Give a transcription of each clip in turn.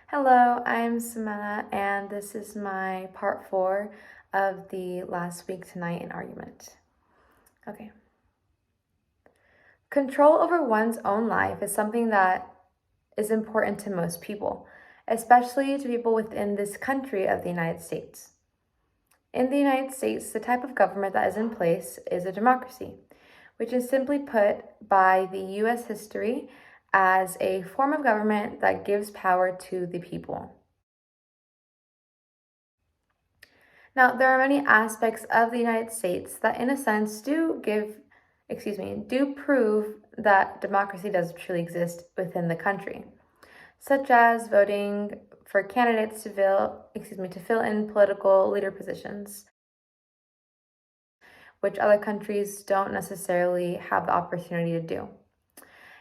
Hello, I'm Samantha, and this is my part 4 of the last week tonight in argument. Okay. Control over one's own life is something that is important to most people, especially to people within this country of the United States. In the United States, the type of government that is in place is a democracy, which is simply put by the U.S. history as a form of government that gives power to the people. Now, there are many aspects of the United States that, in a sense, do prove that democracy does truly exist within the country, such as voting for candidates to fill in political leader positions, which other countries don't necessarily have the opportunity to do.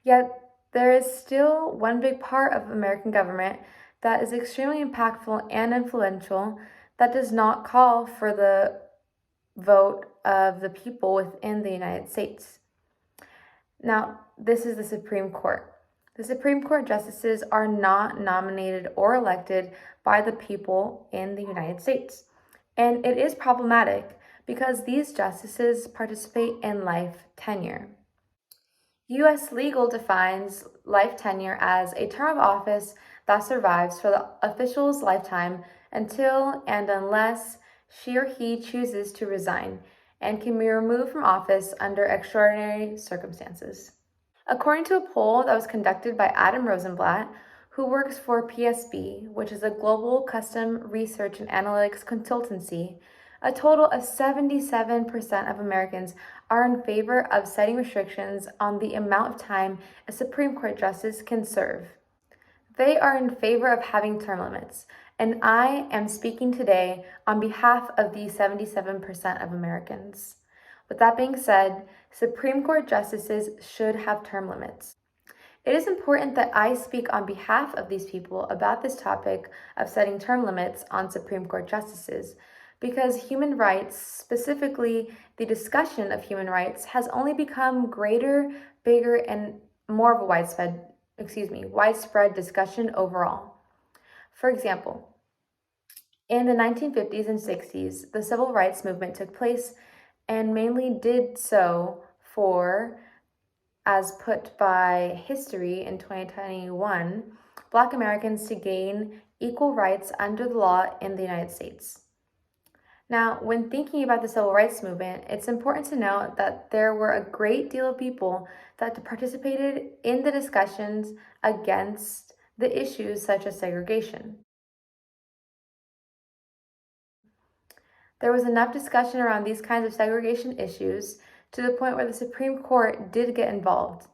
Yet, there is still one big part of American government that is extremely impactful and influential that does not call for the vote of the people within the United States. Now, this is the Supreme Court. The Supreme Court justices are not nominated or elected by the people in the United States. And it is problematic because these justices participate in life tenure. U.S. legal defines life tenure as a term of office that survives for the official's lifetime until and unless she or he chooses to resign and can be removed from office under extraordinary circumstances. According to a poll that was conducted by Adam Rosenblatt, who works for PSB, which is a global custom research and analytics consultancy, a total of 77% of Americans are in favor of setting restrictions on the amount of time a Supreme Court justice can serve. They are in favor of having term limits, and I am speaking today on behalf of these 77% of Americans. With that being said, Supreme Court justices should have term limits. It is important that I speak on behalf of these people about this topic of setting term limits on Supreme Court justices, because human rights, specifically the discussion of human rights, has only become greater, bigger, and more of a widespread discussion overall. For example, in the 1950s and 60s, the civil rights movement took place and mainly did so for, as put by history in 2021, Black Americans to gain equal rights under the law in the United States. Now, when thinking about the civil rights movement, it's important to note that there were a great deal of people that participated in the discussions against the issues such as segregation. There was enough discussion around these kinds of segregation issues to the point where the Supreme Court did get involved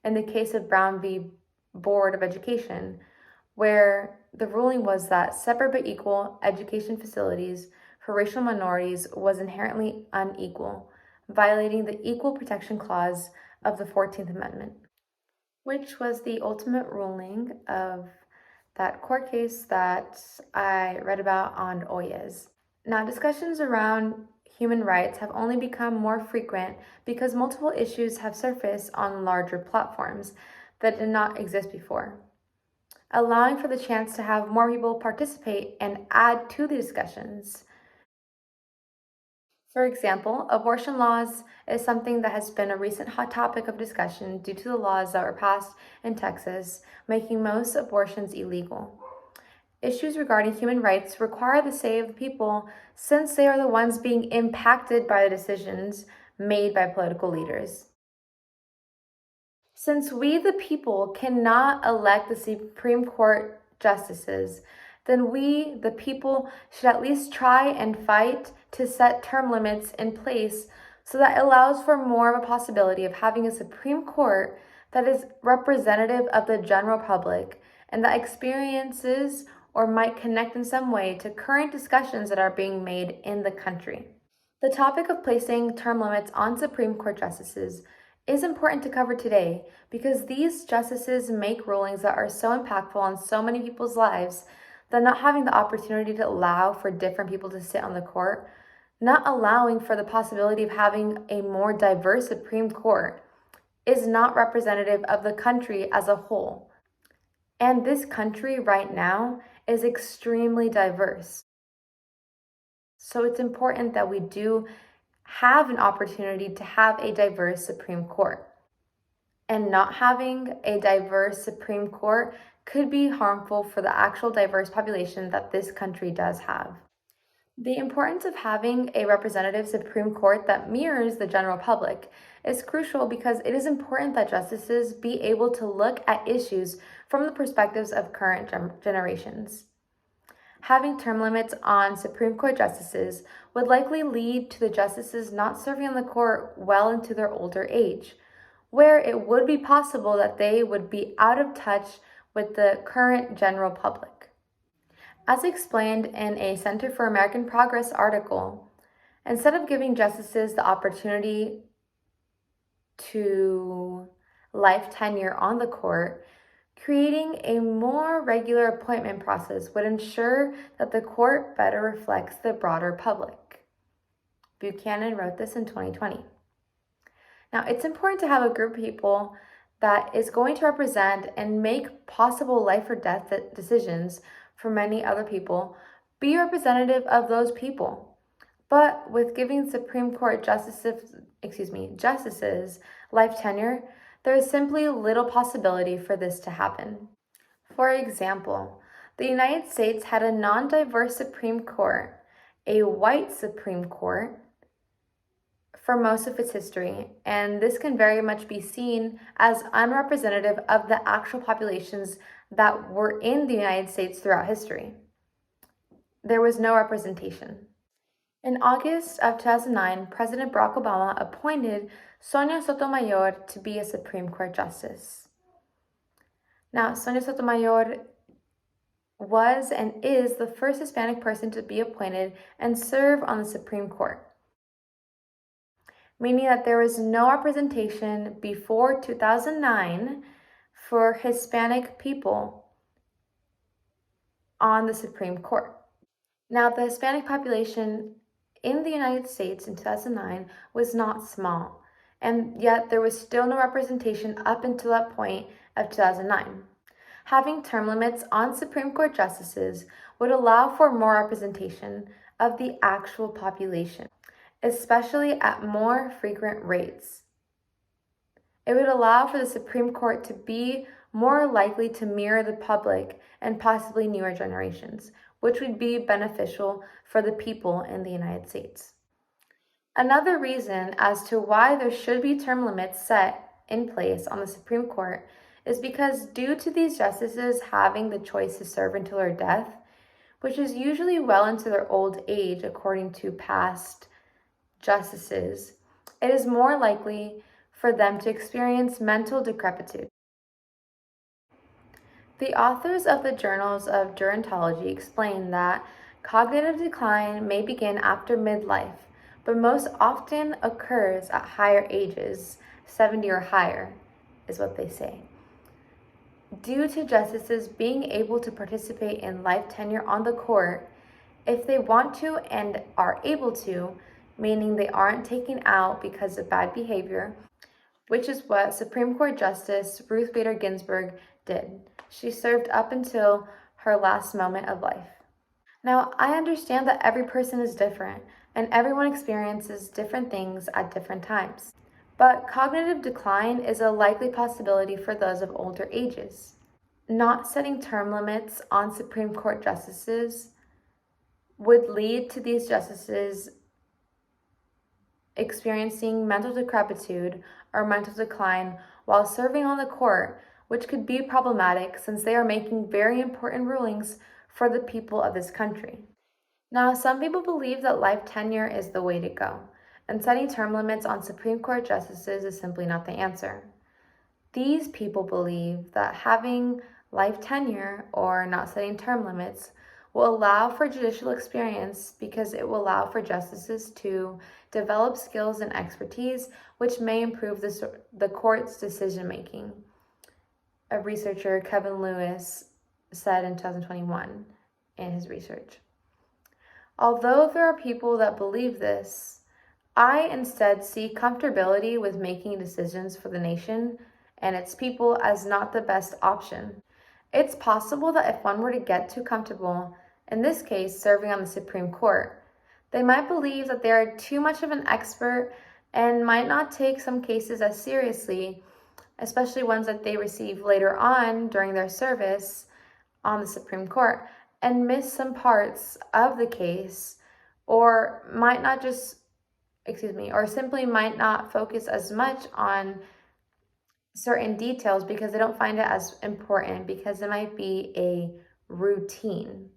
in the case of Brown v. Board of Education, where the ruling was that separate but equal education facilities for racial minorities was inherently unequal, violating the Equal Protection Clause of the 14th Amendment, which was the ultimate ruling of that court case that I read about on Oyez. Now, discussions around human rights have only become more frequent because multiple issues have surfaced on larger platforms that did not exist before, allowing for the chance to have more people participate and add to the discussions. For example, abortion laws is something that has been a recent hot topic of discussion due to the laws that were passed in Texas, making most abortions illegal. Issues regarding human rights require the say of the people since they are the ones being impacted by the decisions made by political leaders. Since we, the people, cannot elect the Supreme Court justices, then we, the people, should at least try and fight to set term limits in place so that it allows for more of a possibility of having a Supreme Court that is representative of the general public and that experiences or might connect in some way to current discussions that are being made in the country. The topic of placing term limits on Supreme Court justices is important to cover today because these justices make rulings that are so impactful on so many people's lives that not having the opportunity to allow for different people to sit on the court, not allowing for the possibility of having a more diverse Supreme Court, is not representative of the country as a whole. And this country right now is extremely diverse. So it's important that we do have an opportunity to have a diverse Supreme Court. And not having a diverse Supreme Court could be harmful for the actual diverse population that this country does have. The importance of having a representative Supreme Court that mirrors the general public is crucial because it is important that justices be able to look at issues from the perspectives of current generations. Having term limits on Supreme Court justices would likely lead to the justices not serving on the court well into their older age, where it would be possible that they would be out of touch with the current general public. As explained in a Center for American Progress article, instead of giving justices the opportunity to life tenure on the court, creating a more regular appointment process would ensure that the court better reflects the broader public. Buchanan wrote this in 2020. Now, it's important to have a group of people that is going to represent and make possible life or death decisions for many other people, be representative of those people. But with giving Supreme Court justices life tenure, there is simply little possibility for this to happen. For example, the United States had a non-diverse Supreme Court, a white Supreme Court, for most of its history, and this can very much be seen as unrepresentative of the actual populations that were in the United States throughout history. There was no representation. In August of 2009, President Barack Obama appointed Sonia Sotomayor to be a Supreme Court justice. Now, Sonia Sotomayor was and is the first Hispanic person to be appointed and serve on the Supreme Court, meaning that there was no representation before 2009 for Hispanic people on the Supreme Court. Now, the Hispanic population in the United States in 2009 was not small, and yet there was still no representation up until that point of 2009. Having term limits on Supreme Court justices would allow for more representation of the actual population, especially at more frequent rates. It would allow for the Supreme Court to be more likely to mirror the public and possibly newer generations, which would be beneficial for the people in the United States. Another reason as to why there should be term limits set in place on the Supreme Court is because due to these justices having the choice to serve until their death, which is usually well into their old age according to past justices, it is more likely for them to experience mental decrepitude. The authors of the Journals of Gerontology explain that cognitive decline may begin after midlife, but most often occurs at higher ages, 70 or higher, is what they say. Due to justices being able to participate in life tenure on the court, if they want to and are able to, meaning they aren't taken out because of bad behavior, which is what Supreme Court Justice Ruth Bader Ginsburg did. She served up until her last moment of life. Now, I understand that every person is different and everyone experiences different things at different times. But cognitive decline is a likely possibility for those of older ages. Not setting term limits on Supreme Court justices would lead to these justices experiencing mental decrepitude or mental decline while serving on the court, which could be problematic since they are making very important rulings for the people of this country. Now, some people believe that life tenure is the way to go, and setting term limits on Supreme Court justices is simply not the answer. These people believe that having life tenure or not setting term limits will allow for judicial experience because it will allow for justices to develop skills and expertise, which may improve the court's decision making. A researcher, Kevin Lewis, said in 2021 in his research. Although there are people that believe this, I instead see comfortability with making decisions for the nation and its people as not the best option. It's possible that if one were to get too comfortable, in this case, serving on the Supreme Court, they might believe that they are too much of an expert and might not take some cases as seriously, especially ones that they receive later on during their service on the Supreme Court, and miss some parts of the case, or might not just, or simply might not focus as much on certain details because they don't find it as important because it might be a routine.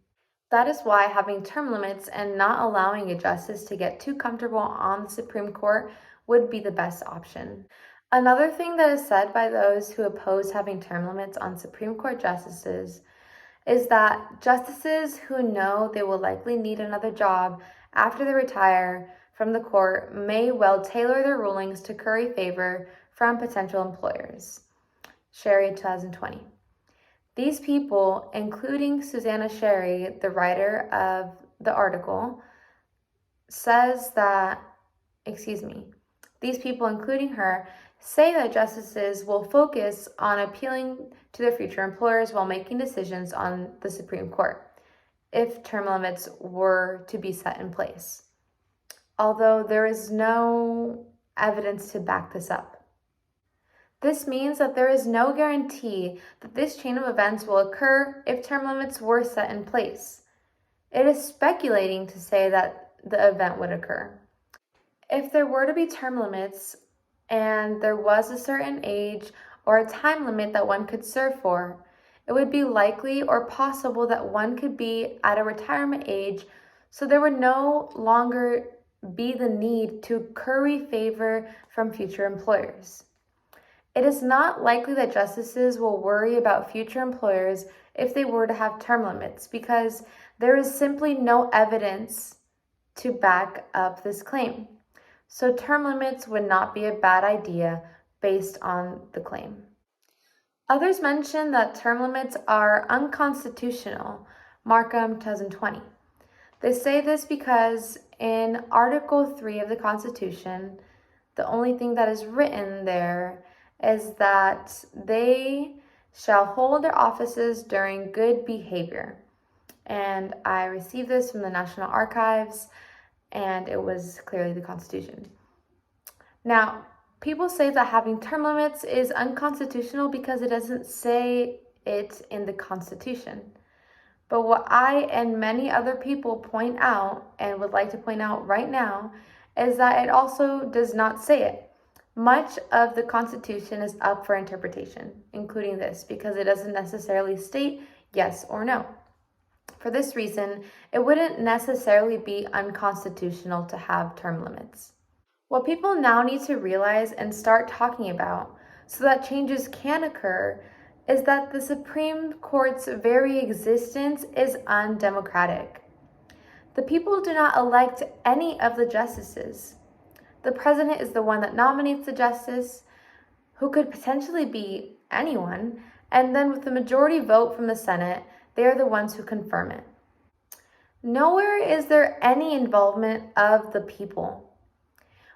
That is why having term limits and not allowing a justice to get too comfortable on the Supreme Court would be the best option. Another thing that is said by those who oppose having term limits on Supreme Court justices is that justices who know they will likely need another job after they retire from the court may well tailor their rulings to curry favor from potential employers. Sherry, 2020. These people, including Susanna Sherry, the writer of the article, says that, these people, including her, say that justices will focus on appealing to their future employers while making decisions on the Supreme Court if term limits were to be set in place, although there is no evidence to back this up. This means that there is no guarantee that this chain of events will occur if term limits were set in place. It is speculating to say that the event would occur. If there were to be term limits and there was a certain age or a time limit that one could serve for, it would be likely or possible that one could be at a retirement age, so there would no longer be the need to curry favor from future employers. It is not likely that justices will worry about future employers if they were to have term limits because there is simply no evidence to back up this claim. So term limits would not be a bad idea based on the claim. Others mention that term limits are unconstitutional, Markham, 2020. They say this because in Article 3 of the Constitution, the only thing that is written there is that they shall hold their offices during good behavior. And I received this from the National Archives, and it was clearly the Constitution. Now, people say that having term limits is unconstitutional because it doesn't say it in the Constitution. But what I and many other people point out, and would like to point out right now, is that it also does not say it. Much of the Constitution is up for interpretation, including this, because it doesn't necessarily state yes or no. For this reason, it wouldn't necessarily be unconstitutional to have term limits. What people now need to realize and start talking about so that changes can occur is that the Supreme Court's very existence is undemocratic. The people do not elect any of the justices. The president is the one that nominates the justice, who could potentially be anyone, and then with the majority vote from the Senate, they are the ones who confirm it. Nowhere is there any involvement of the people.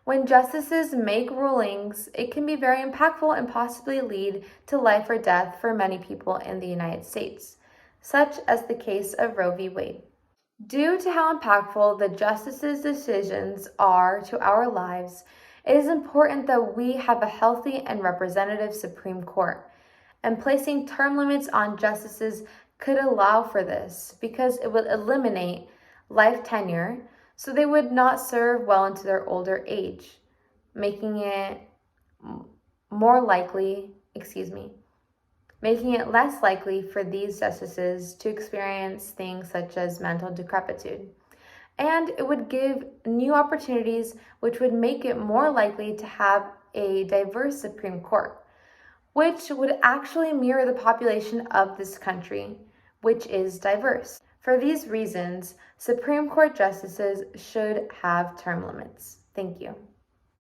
When justices make rulings, it can be very impactful and possibly lead to life or death for many people in the United States, such as the case of Roe v. Wade. Due to how impactful the justices' decisions are to our lives, it is important that we have a healthy and representative Supreme Court, and placing term limits on justices could allow for this because it would eliminate life tenure, so they would not serve well into their older age, making it less likely for these justices to experience things such as mental decrepitude. And it would give new opportunities, which would make it more likely to have a diverse Supreme Court, which would actually mirror the population of this country, which is diverse. For these reasons, Supreme Court justices should have term limits. Thank you.